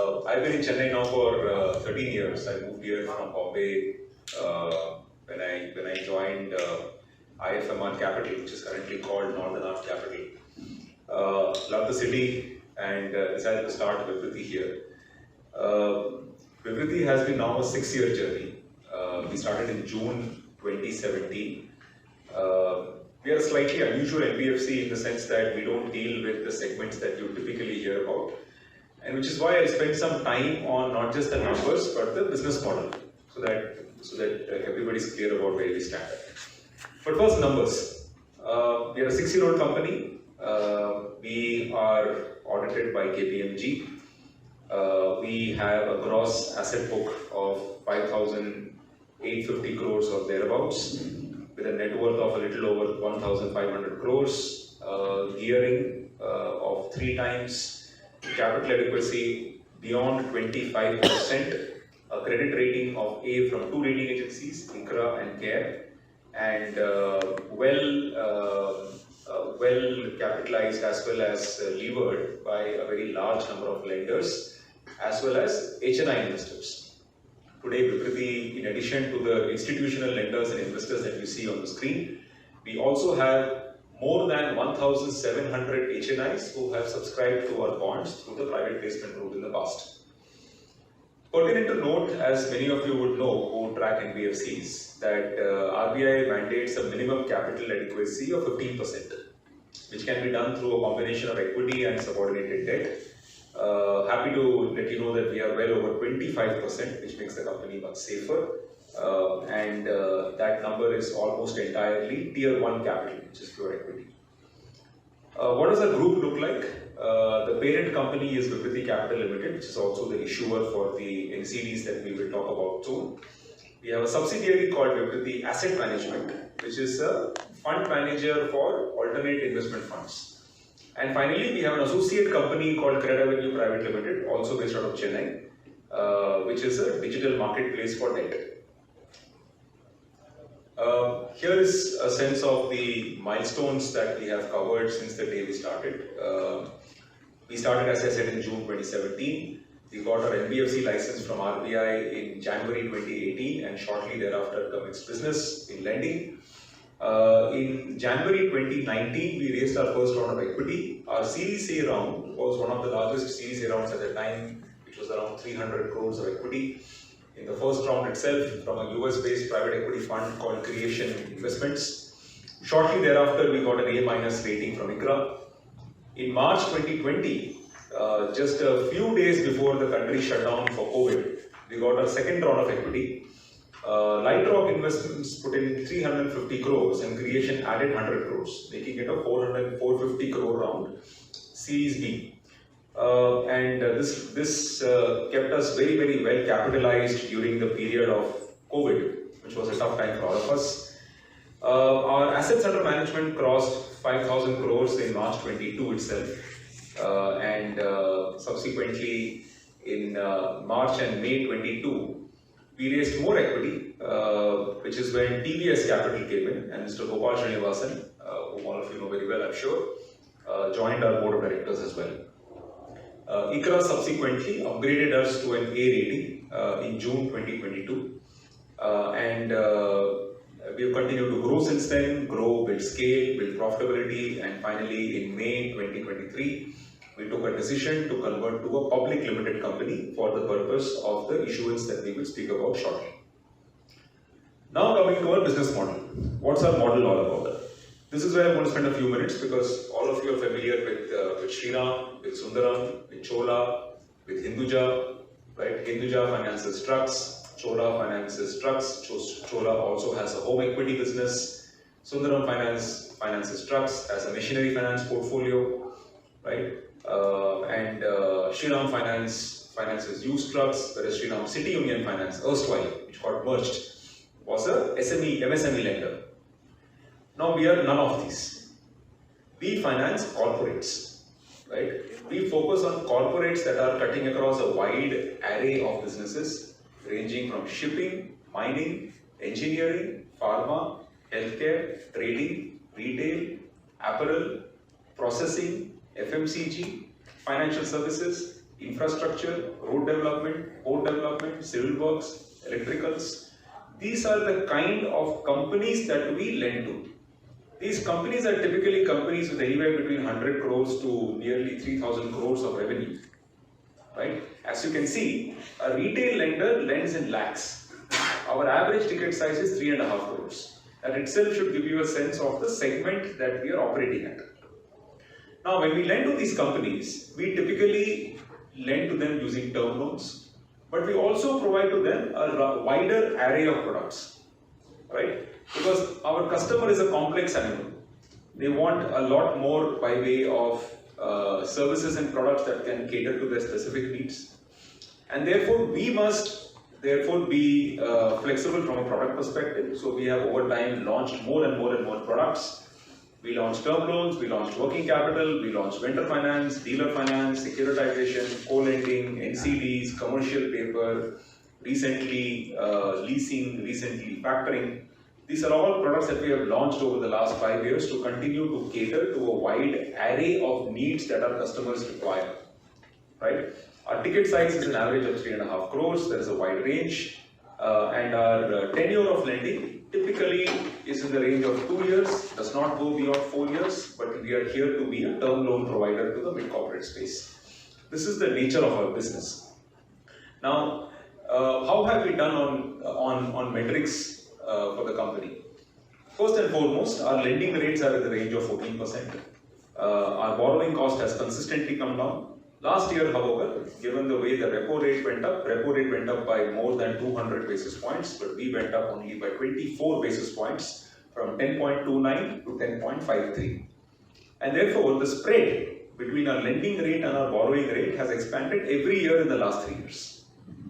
I've been in Chennai now for 13 years. I moved here from Bombay when I joined IFMR Capital, which is currently called Northern Art Capital. Love the city and decided to start Vivriti here. Vivriti has been now a 6-year journey. We started in June 2017. We are a slightly unusual NBFC in the sense that we don't deal with the segments that you typically hear about, and which is why I spent some time on not just the numbers but the business model, so that everybody's clear about where we stand. But first, numbers. We are a 6-year-old company. We are audited by KPMG. We have a gross asset book of 5,850 crores or thereabouts, with a net worth of a little over 1,500 crores, gearing of 3 times, capital adequacy beyond 25%, a credit rating of A from 2 rating agencies, ICRA and CARE, and well capitalized as well as levered by a very large number of lenders as well as HNI investors. Today, Vivriti, in addition to the institutional lenders and investors that you see on the screen, we also have more than 1,700 HNIs who have subscribed to our bonds through the private placement route in the past. Pertinent to note, as many of you would know who track NBFCs, that RBI mandates a minimum capital adequacy of 15%, which can be done through a combination of equity and subordinated debt. Happy to let you know that we are well over 25%, which makes the company much safer. And that number is almost entirely Tier 1 capital, which is pure equity. What does the group look like? The parent company is Vivriti Capital Limited, which is also the issuer for the NCDs that we will talk about soon. We have a subsidiary called Vivriti Asset Management, which is a fund manager for alternate investment funds. And finally, we have an associate company called Crore Private Limited, also based out of Chennai, which is a digital marketplace for debt. Here is a sense of the milestones that we have covered since the day we started. We started, as I said, in June 2017. We got our NBFC license from RBI in January 2018, and shortly thereafter commenced business in lending. In January 2019, we raised our first round of equity. Our Series A round was one of the largest Series A rounds at the time, which was around 300 crores of equity. In the first round itself, from a US-based private equity fund called Creation Investments. Shortly thereafter, we got an A- rating from ICRA. In March 2020, just a few days before the country shut down for COVID, we got our second round of equity. Light Rock Investments put in 350 crores and Creation added 100 crores, making it a 450 crore round, Series B. And this kept us very, very well capitalized during the period of COVID, which was a tough time for all of us. Our assets under management crossed 5,000 crores in March 22 itself, and subsequently in March and May 22, we raised more equity, which is when TVS Capital came in, and Mr. Gopal Srinivasan, whom all of you know very well, I'm sure, joined our board of directors as well. ICRA subsequently upgraded us to an A rating in June 2022, and we have continued to grow since then, build scale, build profitability, and finally in May 2023, we took a decision to convert to a public limited company for the purpose of the issuance that we will speak about shortly. Now coming to our business model. What's our model all about? This is where I'm going to spend a few minutes because all of you are familiar with Shriram, with Sundaram, with Chola, with Hinduja, right? Hinduja finances trucks, Chola finances trucks, Chola also has a home equity business, Sundaram finances trucks, has a machinery finance portfolio, right? And Shriram finances used trucks, whereas Shriram City Union Finance, erstwhile, which got merged, was a MSME lender. Now we are none of these. We finance corporates, right? We focus on corporates that are cutting across a wide array of businesses, ranging from shipping, mining, engineering, pharma, healthcare, trading, retail, apparel, processing, FMCG, financial services, infrastructure, road development, port development, civil works, electricals. These are the kind of companies that we lend to. These companies are typically companies with anywhere between 100 crores to nearly 3,000 crores of revenue. Right? As you can see, a retail lender lends in lakhs. Our average ticket size is 3.5 crores. That itself should give you a sense of the segment that we are operating at. Now, when we lend to these companies, we typically lend to them using term loans, but we also provide to them a wider array of products, right? Because our customer is a complex animal. They want a lot more by way of services and products that can cater to their specific needs. And therefore, we must be flexible from a product perspective. So we have over time launched more and more products. We launched term loans, we launched working capital, we launched vendor finance, dealer finance, securitization, co-lending, NCDs, commercial paper, recently leasing, recently factoring. These are all products that we have launched over the last 5 years to continue to cater to a wide array of needs that our customers require. Right? Our ticket size is an average of 3.5 crores. There is a wide range, and our tenure of lending typically is in the range of 2 years. Does not go beyond 4 years, but we are here to be a term loan provider to the mid-corporate space. This is the nature of our business. Now, how have we done on metrics for the company? First and foremost, our lending rates are in the range of 14%. Our borrowing cost has consistently come down. Last year, however, given the way the repo rate went up by more than 200 basis points, but we went up only by 24 basis points from 10.29 to 10.53. And therefore, the spread between our lending rate and our borrowing rate has expanded every year in the last 3 years.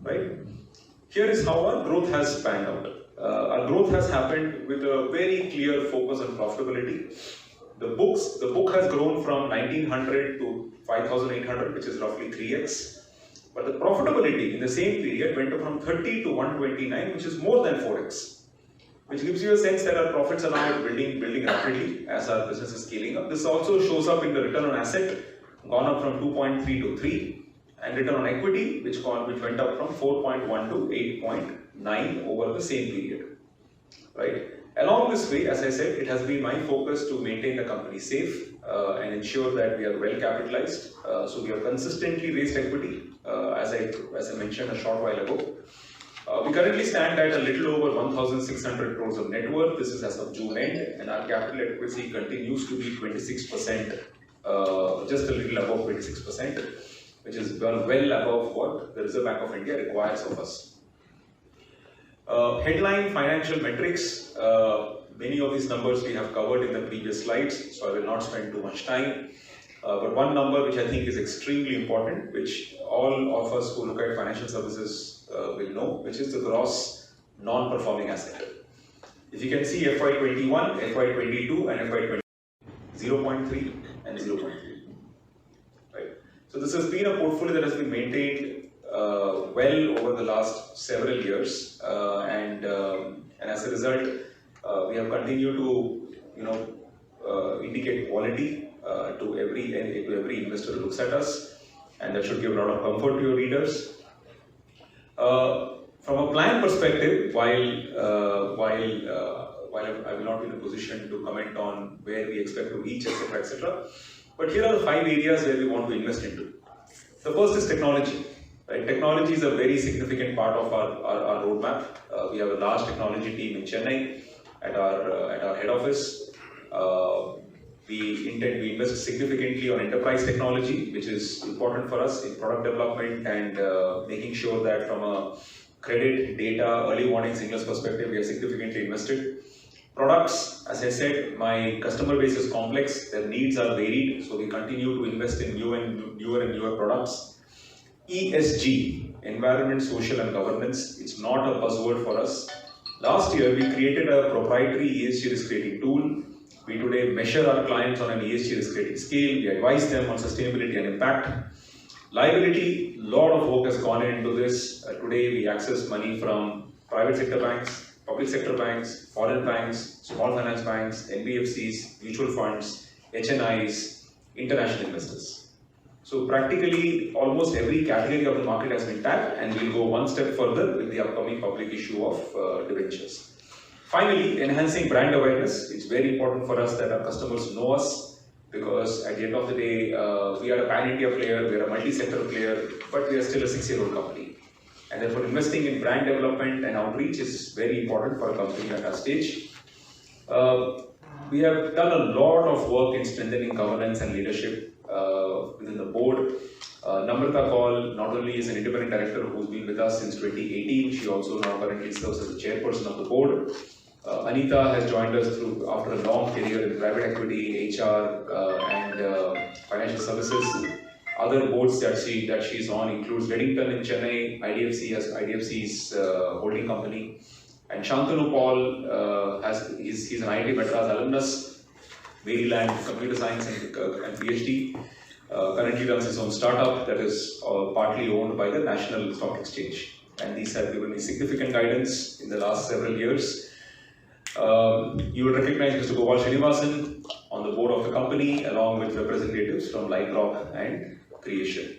Right? Here is how our growth has panned out. Our growth has happened with a very clear focus on profitability. The book has grown from 1900 to 5800, which is roughly 3x. But the profitability in the same period went up from 30 to 129, which is more than 4x. Which gives you a sense that our profits are now building rapidly as our business is scaling up. This also shows up in the return on asset, gone up from 2.3 to 3, and return on equity, which went up from 4.1 to 8.9 over the same period. Right? Along this way, as I said, it has been my focus to maintain the company safe and ensure that we are well capitalized. So we have consistently raised equity, as I mentioned a short while ago. We currently stand at a little over 1,600 crores of net worth. This is as of June end, and our capital adequacy continues to be 26%, just a little above 26%, which is well above what the Reserve Bank of India requires of us. Headline financial metrics, many of these numbers we have covered in the previous slides, so I will not spend too much time. But one number which I think is extremely important, which all of us who look at financial services will know, which is the gross non-performing asset. If you can see FY21, FY22 and FY20, 0.3 and 0.3. Right? So this has been a portfolio that has been maintained well over the last several years, and as a result, we have continued to indicate quality to every investor who looks at us, and that should give a lot of comfort to your readers. From a plan perspective, while I will not be in a position to comment on where we expect to reach, etc., but here are the 5 areas where we want to invest into. The first is technology. Right? Technology is a very significant part of our roadmap. We have a large technology team in Chennai at our head office. We intend to invest significantly on enterprise technology, which is important for us in product development and making sure that from a credit, data, early warning signals perspective, we have significantly invested. Products, as I said, my customer base is complex, their needs are varied, so we continue to invest in newer products. ESG, environment, social and governance, it's not a buzzword for us. Last year, we created a proprietary ESG risk rating tool. We today measure our clients on an ESG risk rating scale. We advise them on sustainability and impact. Liability, a lot of work has gone into this. Today, we access money from private sector banks, public sector banks, foreign banks, small finance banks, NBFCs, mutual funds, HNIs, international investors. So practically almost every category of the market has been tapped, and we'll go one step further with the upcoming public issue of debentures. Finally, enhancing brand awareness. It's very important for us that our customers know us, because at the end of the day, we are a pan-India player, we are a multi-sector player, but we are still a 6-year-old company. And therefore, investing in brand development and outreach is very important for a company at our stage. We have done a lot of work in strengthening governance and leadership within the board. Namrata Kaul not only is an independent director who's been with us since 2018, she also now currently serves as the chairperson of the board. Anita has joined us after a long career in private equity, HR, and financial services. Other boards that she's on includes Reddington in Chennai, IDFC as IDFC's holding company, and Shantanu Paul he's an IIT Madras alumnus, Maryland computer science and PhD. Currently runs his own startup that is partly owned by the National Stock Exchange, and these have given me significant guidance in the last several years. You will recognize Mr. Gopal Srinivasan on the board of the company, along with representatives from Lightrock and Creation.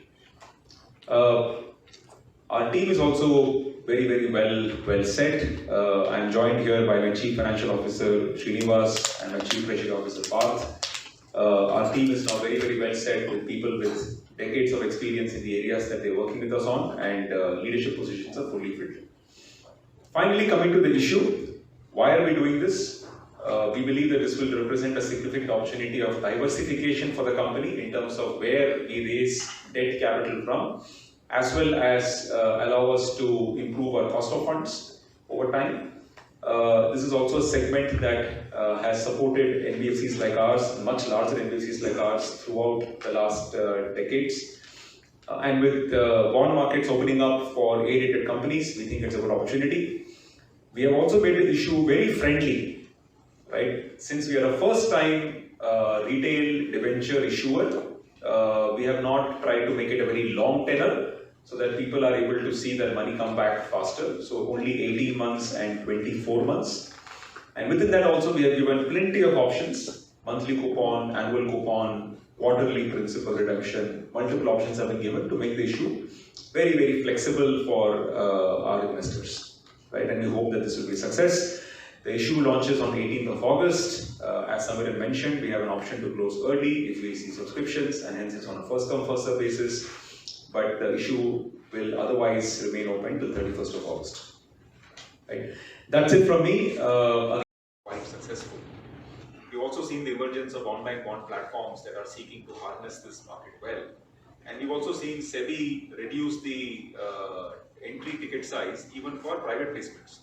Our team is also very well set. I am joined here by my Chief Financial Officer Srinivas and my Chief Treasury Officer Parth. Our team is now very well set with people with decades of experience in the areas that they're working with us on, and leadership positions are fully filled. Finally, coming to the issue, why are we doing this? We believe that this will represent a significant opportunity of diversification for the company in terms of where we raise debt capital from, as well as allow us to improve our cost of funds over time. This is also a segment that has supported NBFCs like ours, much larger NBFCs like ours, throughout the last decades. And with bond markets opening up for A-rated companies, we think it's a good opportunity. We have also made this issue very friendly, right? Since we are a first-time retail debenture issuer, we have not tried to make it a very long tenor, so that people are able to see their money come back faster. So only 18 months and 24 months. And within that also, we have given plenty of options: monthly coupon, annual coupon, quarterly principal redemption. Multiple options have been given to make the issue very flexible for our investors. Right? And we hope that this will be a success. The issue launches on 18th of August. As Samir mentioned, we have an option to close early if we see subscriptions, and hence it's on a first-come, first-served basis. But the issue will otherwise remain open till 31st of August. Right? That's it from me. Quite successful. We've also seen the emergence of online bond platforms that are seeking to harness this market well. And we've also seen SEBI reduce the entry ticket size even for private placements,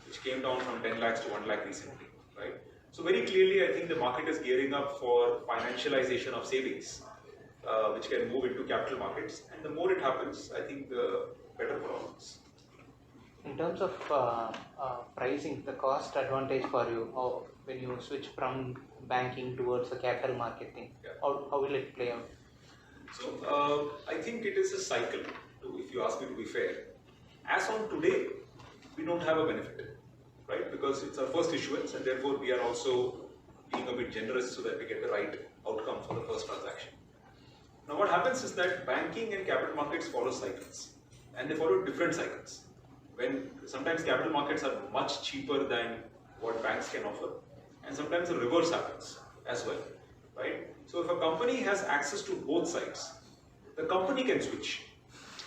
which came down from 10 lakhs to 1 lakh recently, right? So very clearly, I think the market is gearing up for financialization of savings, which can move into capital markets. And the more it happens, I think the better for all of us. In terms of pricing, the cost advantage for you, when you switch from banking towards the capital marketing, how will it play out? So I think it is a cycle, if you ask me to be fair. As on today, we don't have a benefit, right? Because it's our first issuance, and therefore we are also being a bit generous so that we get the right outcome for the first transaction. Now what happens is that banking and capital markets follow cycles, and they follow different cycles. When sometimes capital markets are much cheaper than what banks can offer, and sometimes the reverse happens as well, right? So if a company has access to both sides, the company can switch.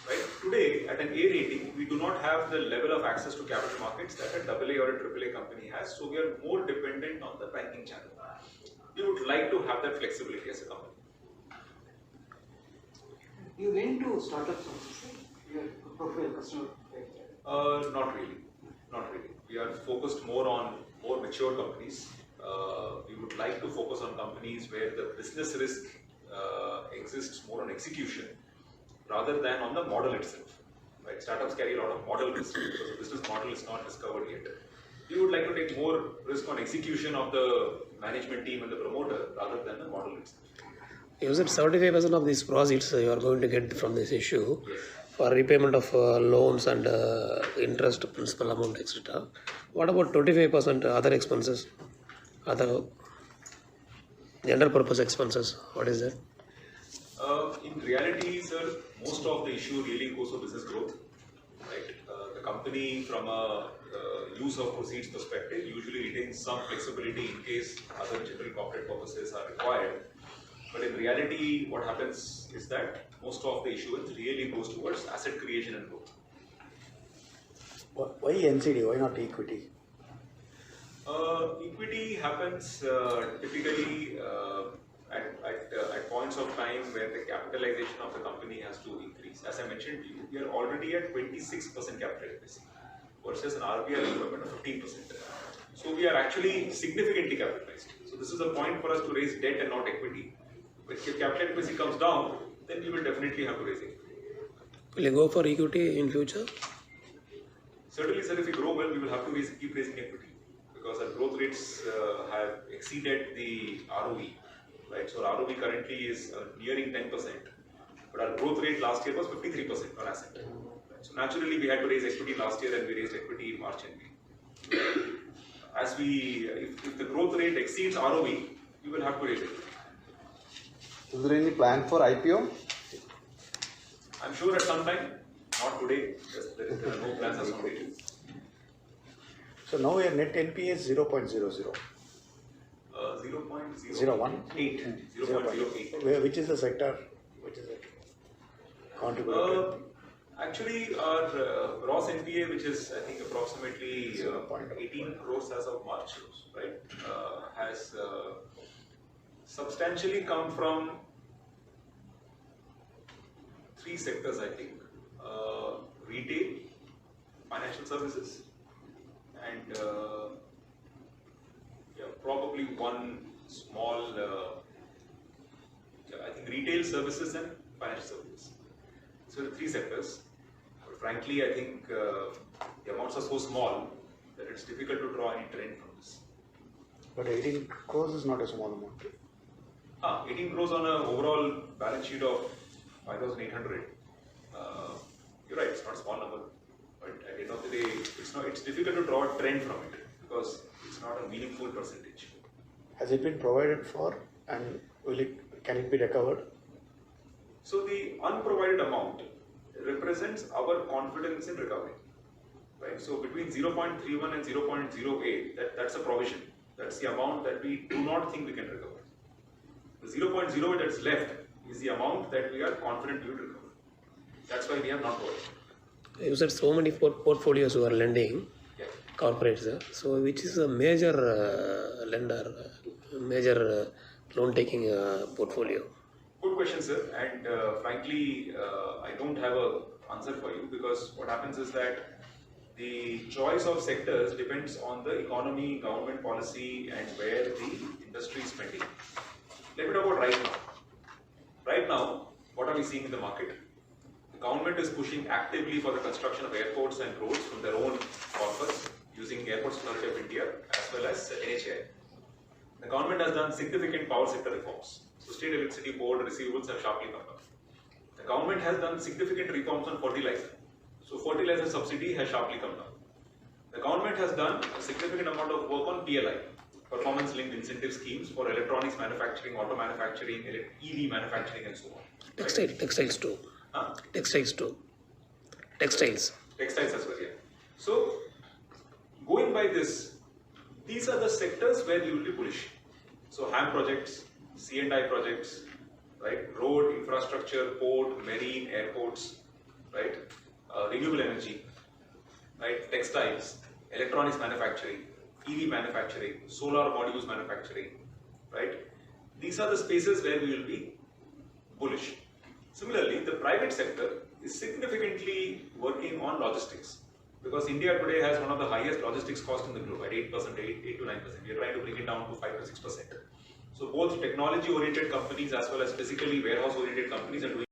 Right? Today, at an A rating, we do not have the level of access to capital markets that a AA or a AAA company has, so we are more dependent on the banking channel. We would like to have that flexibility as a company. You went to startups also, your profile customer? Not really. We are focused more on more mature companies. We would like to focus on companies where the business risk exists more on execution, rather than on the model itself. Right? Startups carry a lot of model risk because the business model is not discovered yet. We would like to take more risk on execution of the management team and the promoter rather than the model itself. You said 75% of these proceeds you are going to get from this issue. Yes. For repayment of loans and interest, principal amount, etc. What about 25% other expenses, other general purpose expenses? What is that? In reality, sir, most of the issue really goes for business growth, right? The company, from a use of proceeds perspective, usually retains some flexibility in case other general corporate purposes are required. But in reality, what happens is that most of the issuance really goes towards asset creation and growth. Why NCD? Why not equity? Equity happens typically at points of time where the capitalization of the company has to increase. As I mentioned to you, we are already at 26% capital adequacy versus an RBI requirement of 15%. So we are actually significantly capitalized. So this is a point for us to raise debt and not equity. But if capital adequacy comes down, then we will definitely have to raise equity. Will you go for equity in future? Certainly, sir, if we grow well, we will have to keep raising equity because our growth rates have exceeded the ROE. Right, so our ROE currently is nearing 10%, but our growth rate last year was 53% on asset. Right, so naturally, we had to raise equity last year, and we raised equity in March and May. If the growth rate exceeds ROE, we will have to raise equity. Is there any plan for IPO? I'm sure at some time, not today. There are no plans as of today. So now your net NPA is 0.00. 0.08. Which is the sector? Which is it? Contributor. Actually, our gross NPA, which is I think approximately 18 crores as of March, right, has substantially come from three sectors. I think retail, financial services, and probably one small, I think retail services and financial services. So the three sectors. But frankly, I think the amounts are so small that it's difficult to draw any trend from this. But 18 crores is not a small amount. 18 crores on an overall balance sheet of 5,800. You're right, it's not a small number. But at the end of the day, it's difficult to draw a trend from it because it's not a meaningful percentage. Has it been provided for, and can it be recovered? So the unprovided amount represents our confidence in recovery, right? So between 0.31 and 0.08, that's a provision. That's the amount that we do not think we can recover. The 0.08 that's left is the amount that we are confident we will recover. That's why we have not provided. You said so many portfolios you are lending, corporates. So which is a major lender, major loan taking portfolio? Good question, sir. And frankly, I don't have an answer for you because what happens is that the choice of sectors depends on the economy, government policy, and where the industry is spending. Let me talk about right now. Right now, what are we seeing in the market? The government is pushing actively for the construction of airports and roads from their own corpus using Airports Authority of India as well as NHAI. The government has done significant power sector reforms. So State Electricity Board receivables have sharply come down. The government has done significant reforms on fertilizer. So fertilizer subsidy has sharply come down. The government has done a significant amount of work on PLI, performance linked incentive schemes for electronics manufacturing, auto manufacturing, EV manufacturing and so on. Textiles too. Textiles too. Textiles Textiles as well, yeah. So going by this, these are the sectors where we will be bullish. So HAM projects, C&I projects, right? Road, infrastructure, port, marine, airports, right? Renewable energy, right? Textiles, electronics manufacturing, EV manufacturing, solar modules manufacturing, right? These are the spaces where we will be bullish. Similarly, the private sector is significantly working on logistics because India today has one of the highest logistics costs in the globe at 8%, 8 to 9%. We are trying to bring it down to 5 to 6%. So both technology-oriented companies as well as physically warehouse-oriented companies are doing